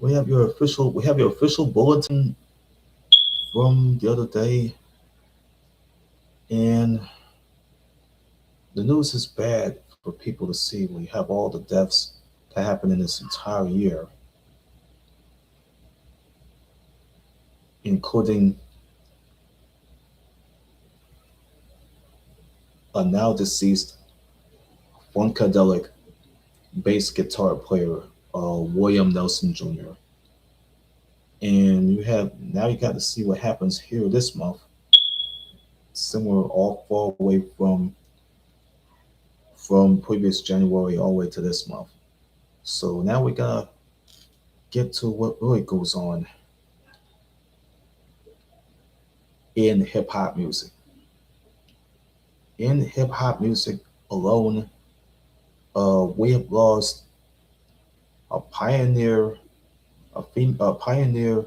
we have your official bulletin from the other day, and the news is bad for people to see when you have all the deaths that happened in this entire year, including a now deceased funkadelic bass guitar player, William Nelson Jr. And you got to see what happens here this month, similar all far away from previous January all the way to this month. So now we gotta get to what really goes on in hip hop music. In hip hop music alone, we have lost a pioneer, a pioneer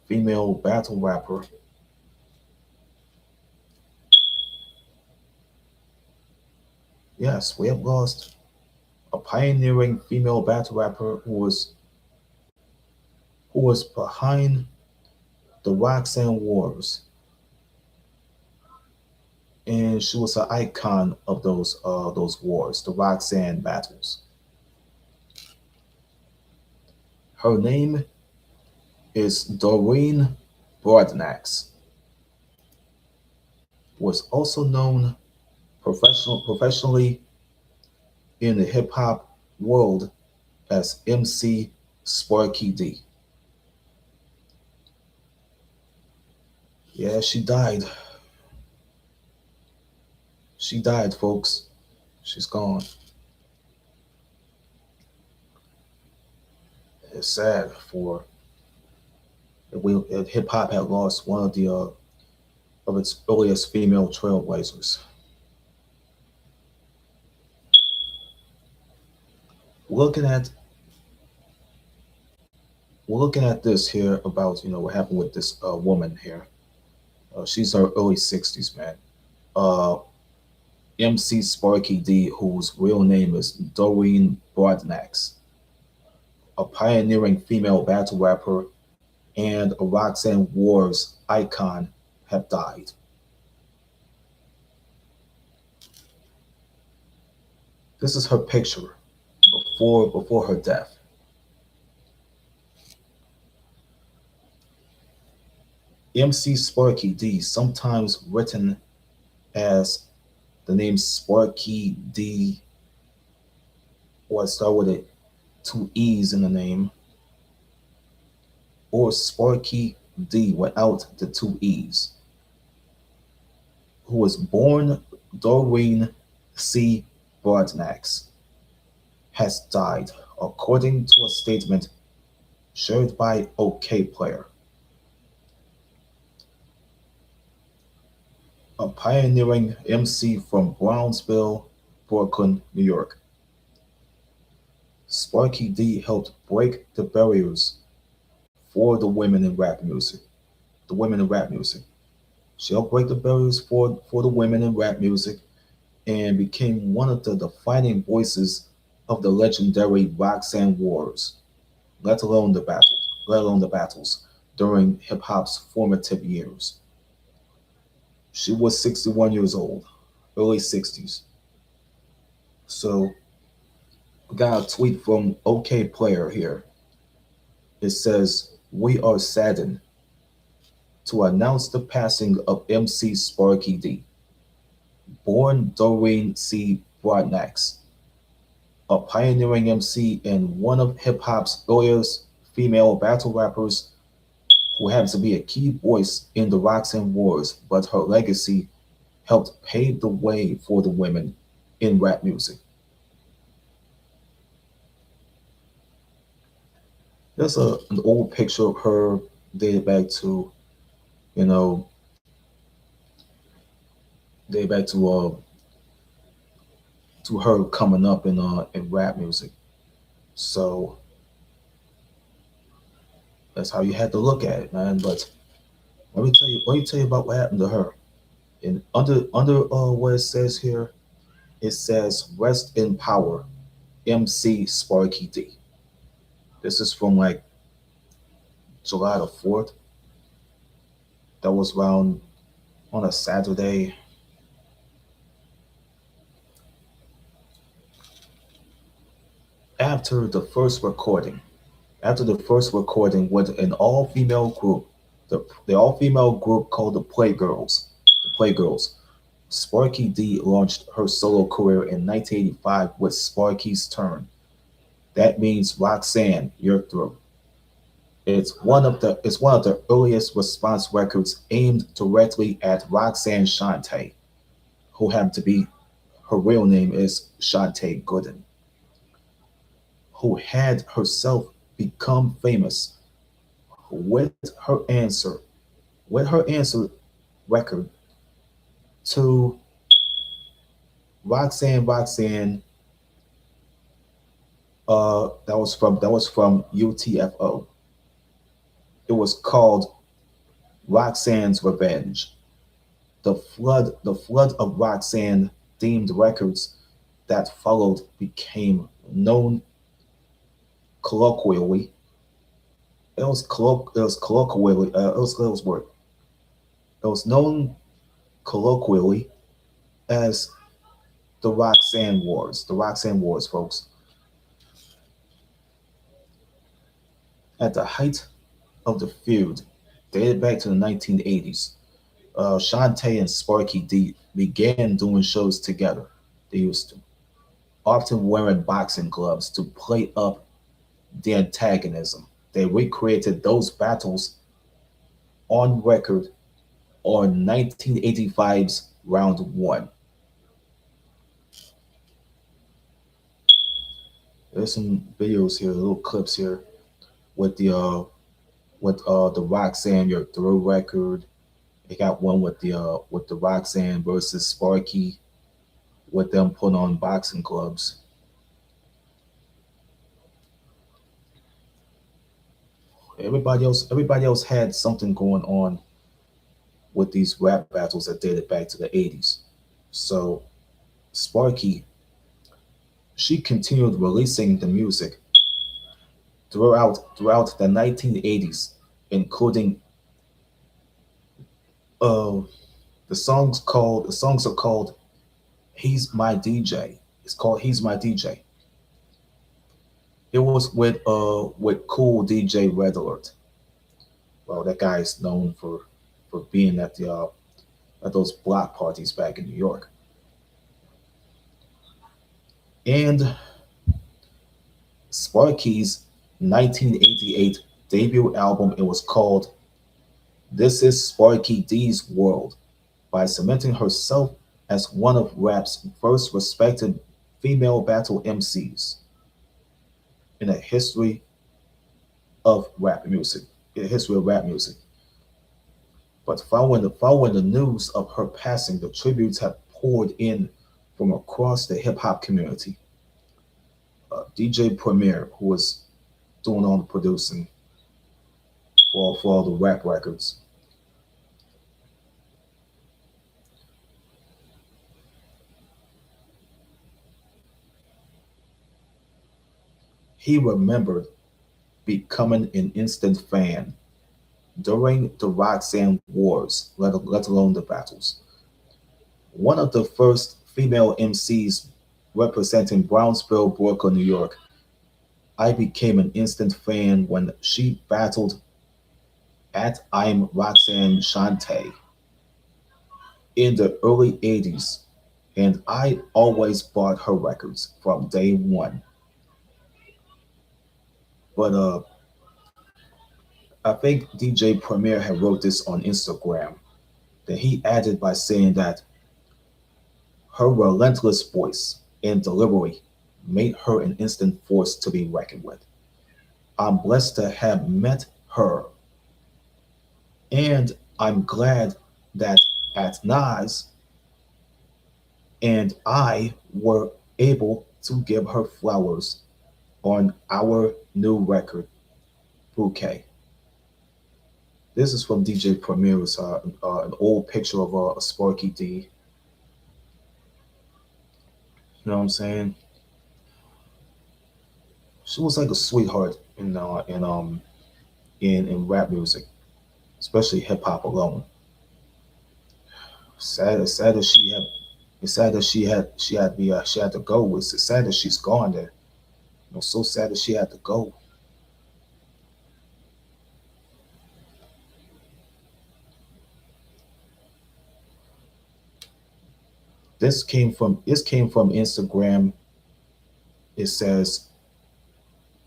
female battle rapper. Yes, we have lost a pioneering female battle rapper who was behind the ROXANNE Wars, and she was an icon of those wars, the ROXANNE battles. Her name is Doreen Broadnax, was also known professionally in the hip hop world as MC Sparky D. Yeah, she died. She died, folks. She's gone. It's sad for hip hop had lost one of its earliest female trailblazers. Looking at we're looking at this here about what happened with this woman here. She's her early 60s, man. Uh, MC Sparky D, whose real name is Doreen Broadnax, a pioneering female battle rapper and a ROXANNE Wars icon, have died. This is her picture before her death. MC Sparky D, sometimes written as the name Sparky D, or start with it, two E's in the name, or Sparky D without the two E's, who was born Doreen C. Broadnax, has died, according to a statement shared by OK Player. A pioneering MC from Brownsville, Brooklyn, New York. Sparky D helped break the barriers for the women in rap music. The women in rap music. She helped break the barriers for the women in rap music and became one of the defining voices of the legendary ROXANNE Wars, let alone the battles during hip hop's formative years. She was 61 years old, early 60s. So we got a tweet from OK Player here. It says, "We are saddened to announce the passing of MC Sparky D, born Doreen C. Broadnax, a pioneering MC and one of hip hop's earliest female battle rappers who happens to be a key voice in the ROXANNE Wars, but her legacy helped pave the way for the women in rap music." There's an old picture of her dated back to, you know, dated back to her coming up in rap music. So that's how you had to look at it, man. But let me tell you about what happened to her. And under what it says here, it says, "Rest in power, MC Sparky D." This is from like July the 4th. That was around on a Saturday. After the first recording, after the first recording with an all-female group, the all-female group called the Playgirls. Sparky D launched her solo career in 1985 with Sparky's Turn. That means Roxanne, you're through. It's one of the earliest response records aimed directly at Roxanne Shante, who happened to be her real name is Shante Gooden, who had herself become famous with her answer with her answer record to Roxanne. That was from UTFO. It was called Roxanne's Revenge. The flood of Roxanne themed records that followed became known colloquially. It was known colloquially as the Roxanne Wars. The Roxanne Wars, folks. At the height of the feud, dated back to the 1980s, Shantae and Sparky D began doing shows together. They used to, often wearing boxing gloves to play up the antagonism. They recreated those battles on record on 1985's Round 1. There's some videos here, little clips here with the Roxanne You're Through record. They got one with the Roxanne versus Sparky with them putting on boxing gloves. Everybody else had something going on with these rap battles that dated back to the 80s. So Sparky, she continued releasing the music throughout the 1980s, including uh, the songs are called "He's My DJ." It's called "He's My DJ." It was with Cool DJ Red Alert. Well, that guy is known for being at those block parties back in New York. And Sparky's 1988 debut album, it was called "This Is Sparky D's World," by cementing herself as one of rap's first respected female battle MCs in a of rap music, in the history of rap music. But following the news of her passing, the tributes have poured in from across the hip hop community. DJ Premier, who was doing all the producing for all the rap records, he remembered becoming an instant fan during the Roxanne Wars, let alone the battles. One of the first female MCs representing Brownsville, Brooklyn, New York, I became an instant fan when she battled at I'm Roxanne Shante in the early 80s, and I always bought her records from day one. But I think DJ Premier had wrote this on Instagram. Then he added by saying that her relentless voice and delivery made her an instant force to be reckoned with. I'm blessed to have met her, and I'm glad that at Nas and I were able to give her flowers on our new record, Bouquet. This is from DJ Premier's an old picture of a Sparky D. You know what I'm saying? She was like a sweetheart in uh, in um in rap music, especially hip hop alone. Sad, it's sad that she had. It's sad that she had to go. It's sad that she's gone. There, so sad that she had to go. This came from Instagram. It says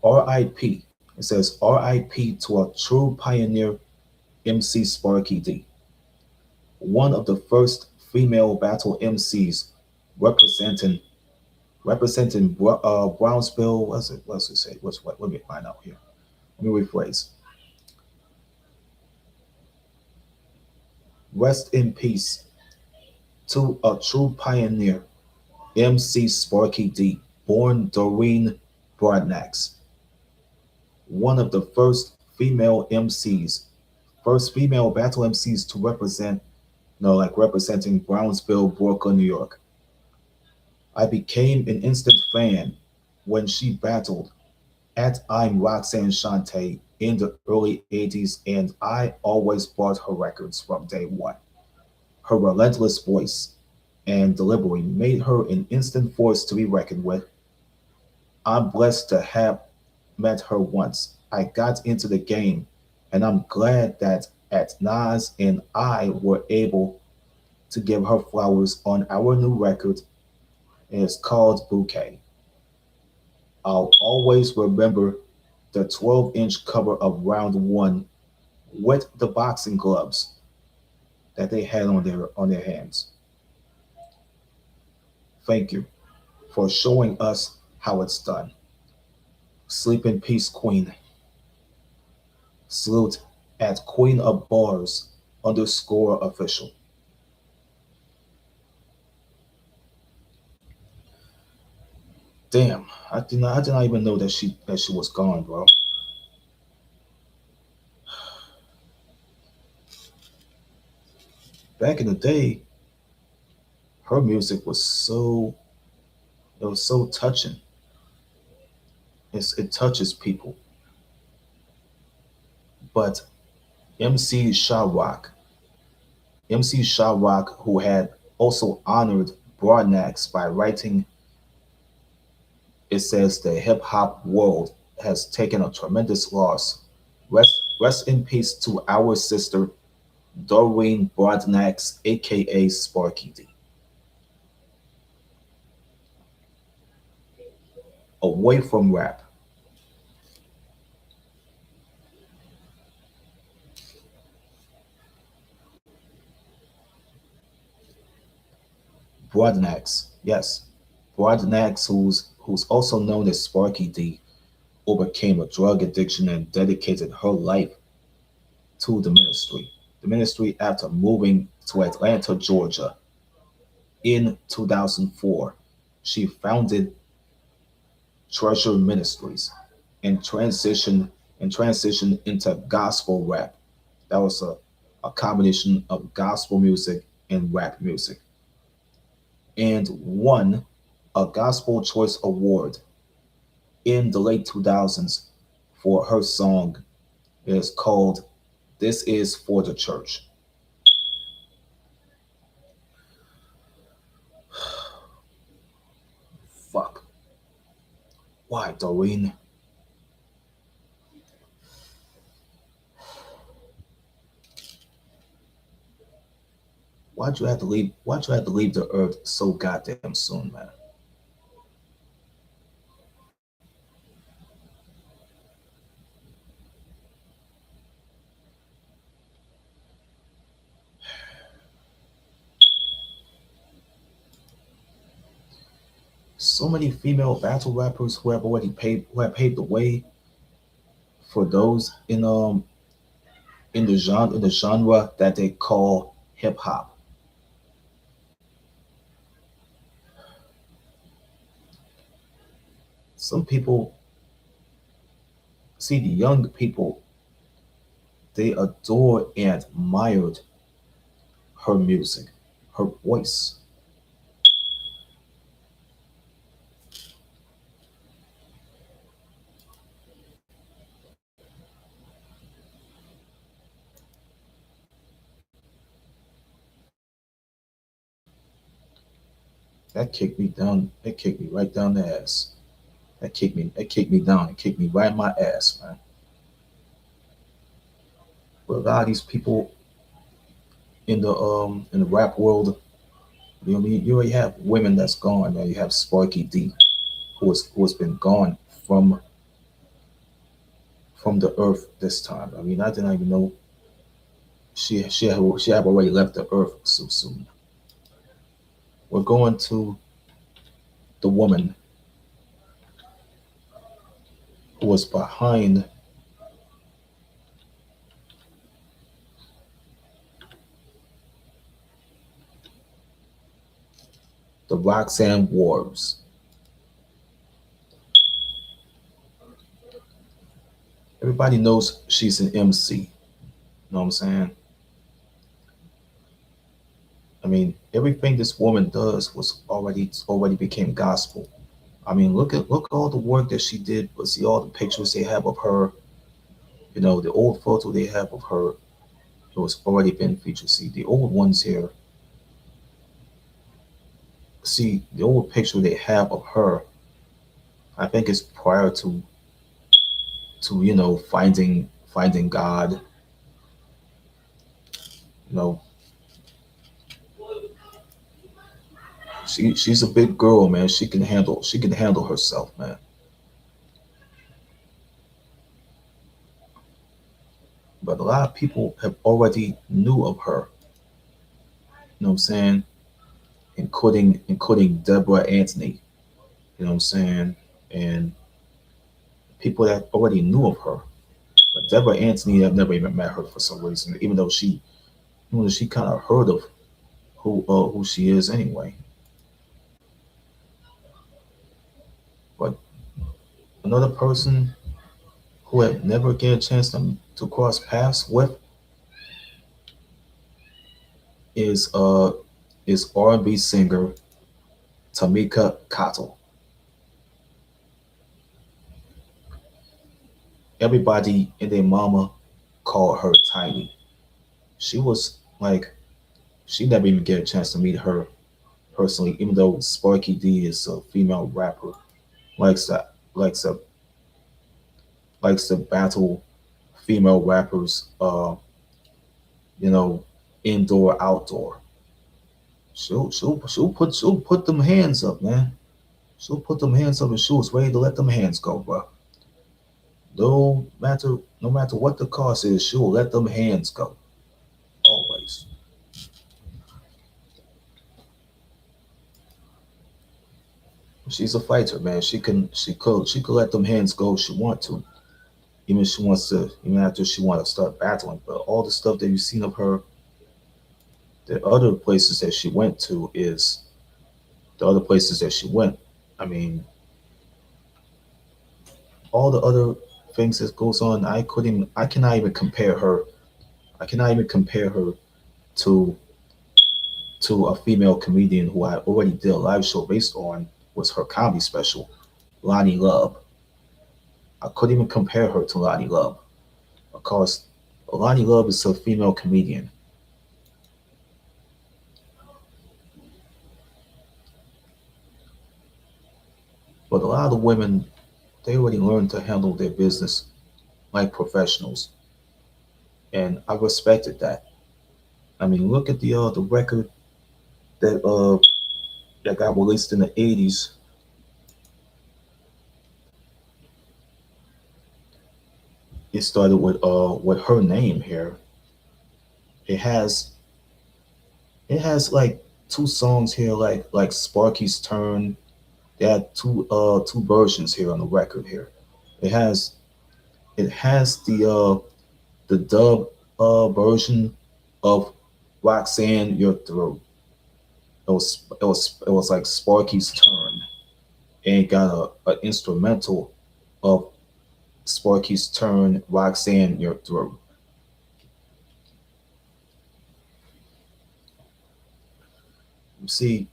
R.I.P. It says R.I.P. to a true pioneer, MC Sparky D, one of the first female battle MCs representing Brownsville. What's it say? What? Let me find out here. Let me rephrase. Rest in peace to a true pioneer, MC Sparky D, born Doreen Broadnax, one of the first female battle MCs to represent, like representing Brownsville, Brooklyn, New York. I became an instant fan when she battled at I'm Roxanne Shante in the early 80s, and I always bought her records from day one. Her relentless voice and delivery made her an instant force to be reckoned with. I'm blessed to have met her once. I got into the game, and I'm glad that at Nas and I were able to give her flowers on our new record. It's called Bouquet. I'll always remember the 12-inch cover of Round One with the boxing gloves that they had on their hands. Thank you for showing us how it's done. Sleep in peace, Queen. Salute at Queen of Bars underscore official. Damn, I did not even know that she was gone, bro. Back in the day, her music was so touching. It touches people. But MC Shah Rock, MC Shah Rock, who had also honored Broadnax by writing, it says the hip hop world has taken a tremendous loss. Rest in peace to our sister Doreen Broadnax, aka Sparky D. Away from rap, Broadnax, yes, Broadnax, who's also known as Sparky D, overcame a drug addiction and dedicated her life to the ministry. The ministry after moving to Atlanta, Georgia in 2004. She founded Treasure Ministries and transitioned into gospel rap. That was a combination of gospel music and rap music, and won a Gospel Choice Award in the late 2000s for her song. It is called This Is for the Church. Fuck. Why, Doreen? Why'd you have to leave? Why'd you have to leave the earth so goddamn soon, man? So many female battle rappers who have paved the way for those in the genre that they call hip hop. Some people see the young people, they adore and admired her music, her voice. That kicked me down. That kicked me right down the ass. That kicked me down. It kicked me right in my ass, man. But a lot of these people in the rap world, you know, what I mean, you already have women that's gone. Man. You have Sparky D, who has been gone from from the earth this time. I mean, I didn't even know she had already left the earth so soon. We're going to the woman who was behind the Roxanne Wars. Everybody knows she's an MC. You know what I'm saying? I mean, everything this woman does was already became gospel. I mean, look at all the work that she did. But see all the pictures they have of her. You know, the old photo they have of her. It was already been featured. See the old ones here. See the old picture they have of her. I think it's prior to finding God. You know, she's a big girl, man. She can handle herself, man. But a lot of people have already knew of her. You know what I'm saying? Including Deborah Anthony. You know what I'm saying? And people that already knew of her. But Deborah Anthony, I've never even met her for some reason, even though she kind of heard of who she is anyway. But another person who had never get a chance to cross paths with is uh is R&B singer Tamika Cottle. Everybody and their mama called her Tiny. She was like she never even get a chance to meet her personally, even though Sparky D is a female rapper, likes to likes to likes to battle female rappers, you know, indoor, outdoor. She'll put them hands up, man. She'll put them hands up and she was ready to let them hands go, bro. No matter what the cost is, she'll let them hands go. Always. She's a fighter, man. She could let them hands go if she want to. Even if she wants to, even after she want to start battling. But all the stuff that you've seen of her, the other places that she went to is the other places that she went. I mean, all the other things that goes on, I cannot even compare her. I cannot even compare her to a female comedian who I already did a live show based on was her comedy special, Lonnie Love. I couldn't even compare her to Lonnie Love because Lonnie Love is a female comedian. But a lot of the women, they already learned to handle their business like professionals, and I respected that. I mean, look at the record that that got released in the '80s. It started with her name here. It has it has like two songs here, like Sparky's Turn. They had two versions here on the record here. It has it has the dub version of Roxanne Your Throat. It was like Sparky's Turn, and it got a instrumental of Sparky's Turn, Roxanne Your Throat. You see,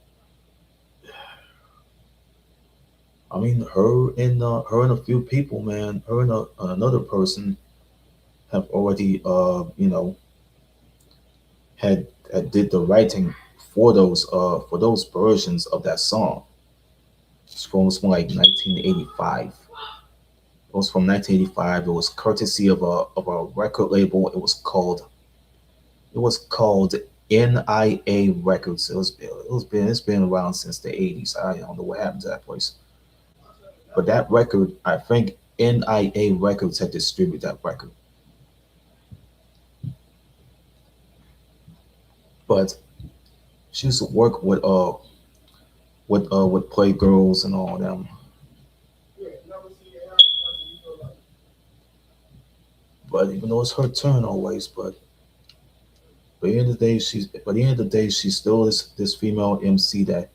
I mean, her and a few people, man, her and another person have already, had did the writing for those versions of that song. It's from like 1985. It was from 1985. It was courtesy of a record label. It was called NIA Records. It's been around since the 80s. I don't know what happened to that place. But that record, I think NIA Records had distributed that record. But she used to work with Playgirls and all them. But even though it's her turn always, but by the end of the day, she's still this female MC that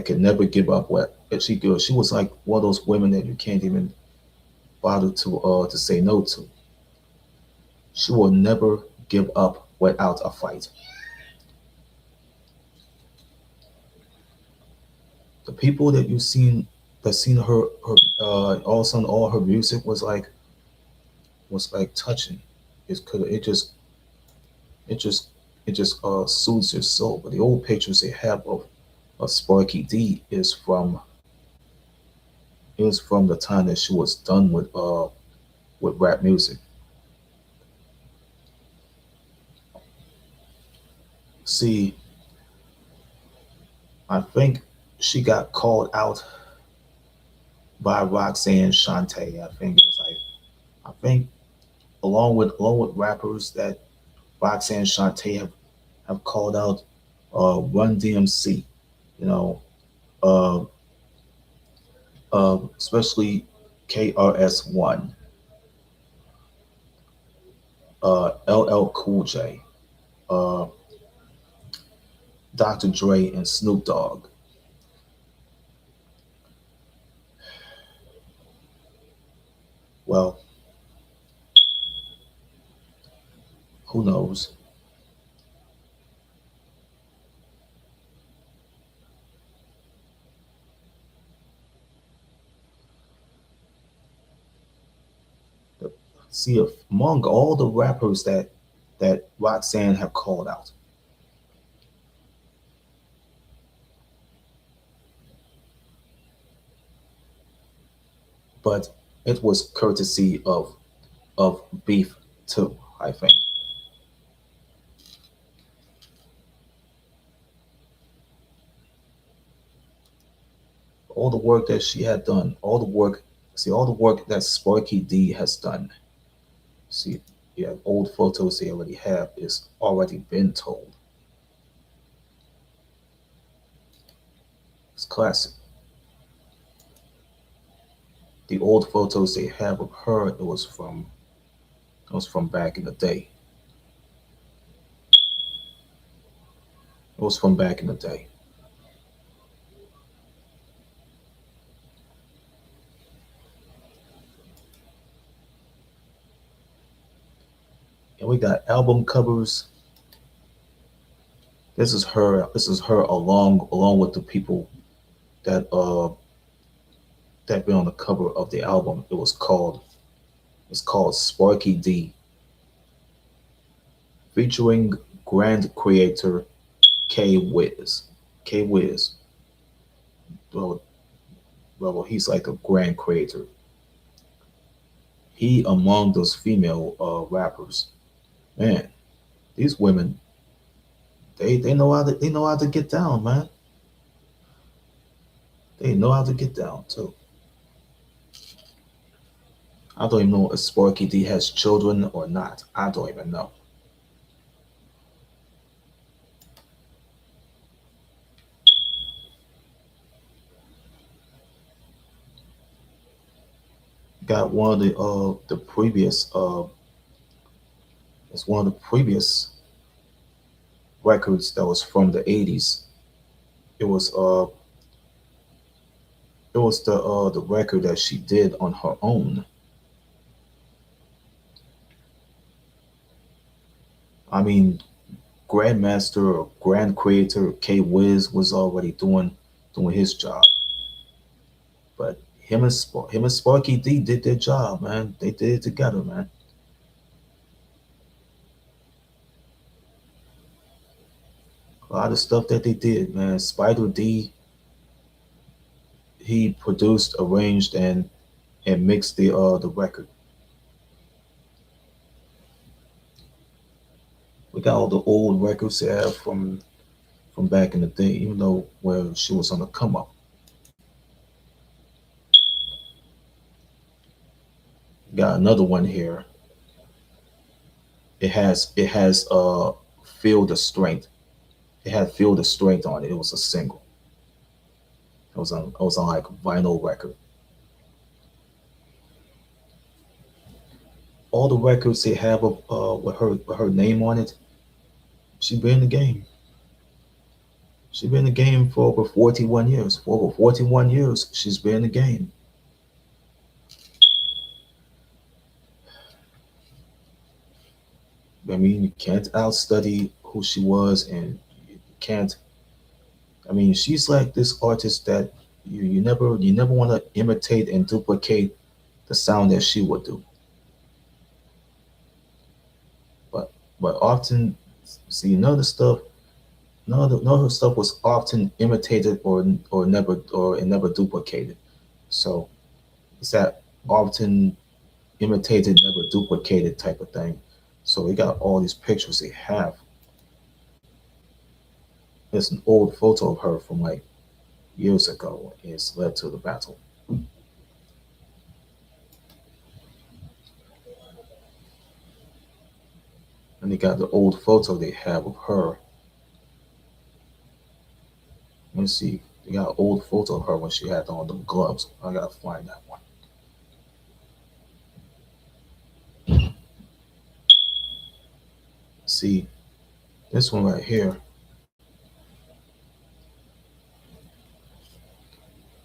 could never give up what she could. She was like one of those women that you can't even bother to say no to. She will never give up without a fight. The people that seen all of a sudden all her music was like touching. It it just it just soothes your soul. But the old pictures they have of Sparky D is from the time that she was done with rap music. See, I think she got called out by Roxanne Shante. I think along with rappers that Roxanne Shante have called out Run DMC, you know, uh, especially KRS-One, LL Cool J, uh, Dr. Dre, and Snoop Dogg. Well, who knows? See, if among all the rappers that Roxanne have called out, but it was courtesy of Beef too. I think all the work that she had done, all the work that Sparky D has done. See, yeah, old photos they already have is already been told. It's classic. The old photos they have of her, it was from back in the day. It was from back in the day. And we got album covers. This is her along with the people that that been on the cover of the album. It's called Sparky D, featuring grand creator K Wiz. K Wiz. Well, he's like a grand creator. He among those female rappers. Man, these women, they know how to get down, man. They know how to get down too. I don't even know if Sparky D has children or not. I don't even know. Got one of the previous it's one of the previous records that was from the 80s. It was the record that she did on her own. I mean, Grandmaster or Grand Creator K Wiz was already doing his job, but him and Sparky D did their job, man. They did it together, man. A lot of stuff that they did, man. Spider D, he produced, arranged, and mixed the record. We got all the old records they have from back in the day, even though where she was on the come up. Got another one here. It has Feel the Strength. It had Feel the Strength on it. It was a single. It was on like vinyl record. All the records they have of with her name on it, she been in the game. She been in the game for over 41 years. For over 41 years, she's been in the game. I mean, you can't outstudy who she was, and you can't. I mean, she's like this artist that you never want to imitate and duplicate the sound that she would do. But but often, see, none of her stuff was often imitated or never duplicated. So it's that often imitated, never duplicated type of thing. So we got all these pictures they have. There's an old photo of her from like years ago. It's led to the battle. And they got the old photo they have of her. Let me see. They got an old photo of her when she had on the gloves. I gotta find that one. See, this one right here.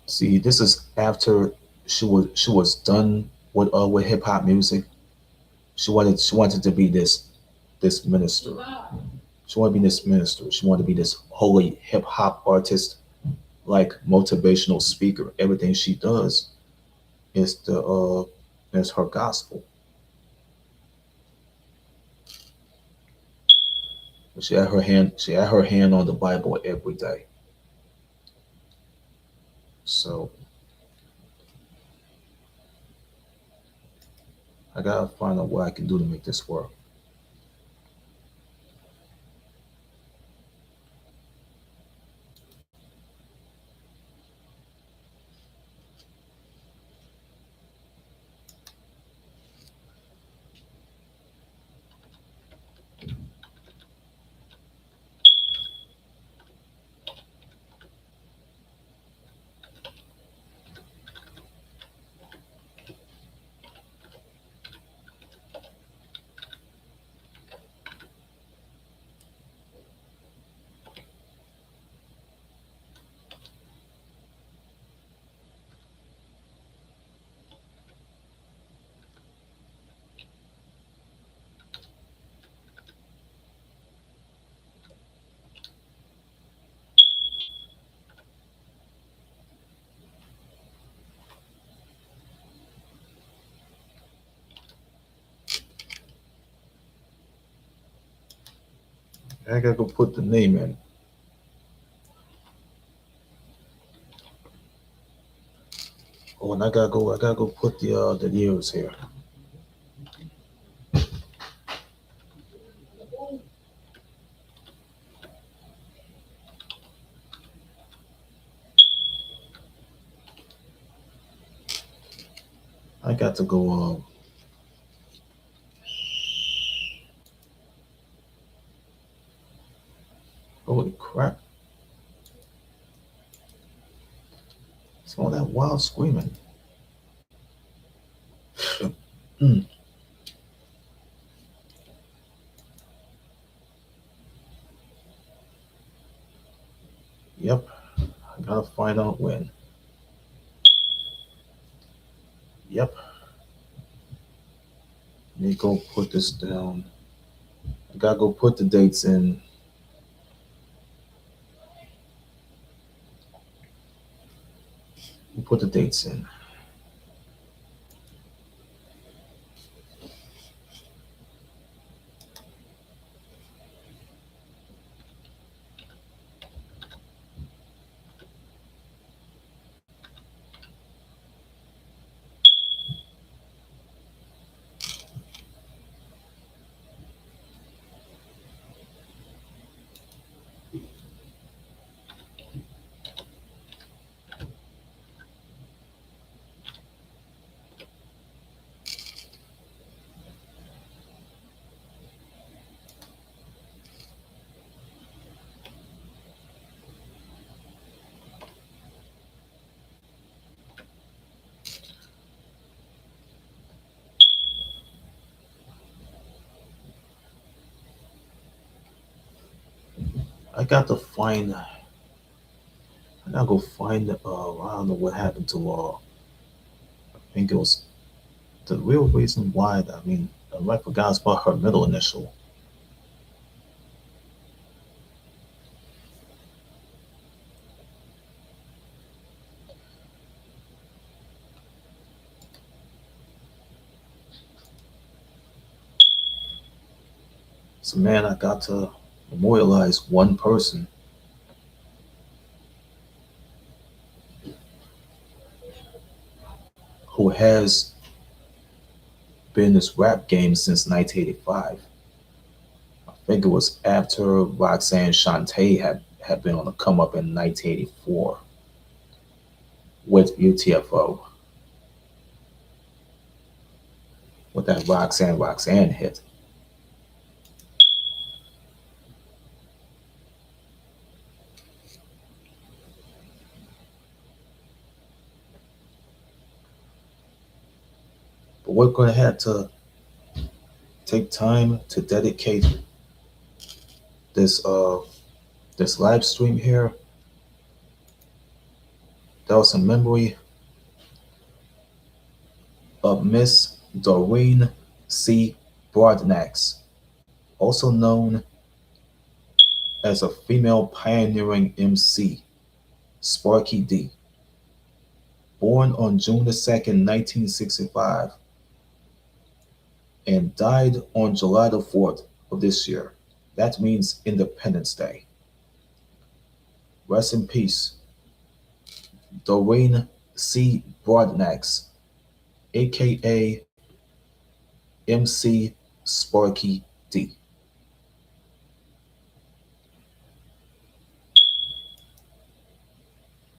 See, this is after she was done with hip hop music. She wanted to be this minister. She wanted to be this minister. She wanted to be this holy hip hop artist, like motivational speaker. Everything she does is her gospel. She had her hand on the Bible every day. So I gotta find out what I can do to make this work. I gotta go put the name in. Oh, and I gotta go put the years here. I got to go. Holy crap! It's all that wild screaming. Mm, yep. I gotta find out when. Yep. Let me go put this down. I gotta go put the dates in. Put the dates in. I got to find. I gotta go find. I don't know what happened to. I think it was the real reason why. I mean, I forgot about her middle initial. So man, I got to memorialize one person who has been in this rap game since 1985. I think it was after Roxanne Shante had been on the come up in 1984 with UTFO, with that Roxanne hit. But we're going to have to take time to dedicate this this live stream here. That was a memory of Miss Doreen C. Broadnax, also known as a female pioneering MC, Sparky D. Born on June the 2nd, 1965, and died on July the 4th of this year. That means Independence Day. Rest in peace, Doreen C. Broadnax, aka MC Sparky D.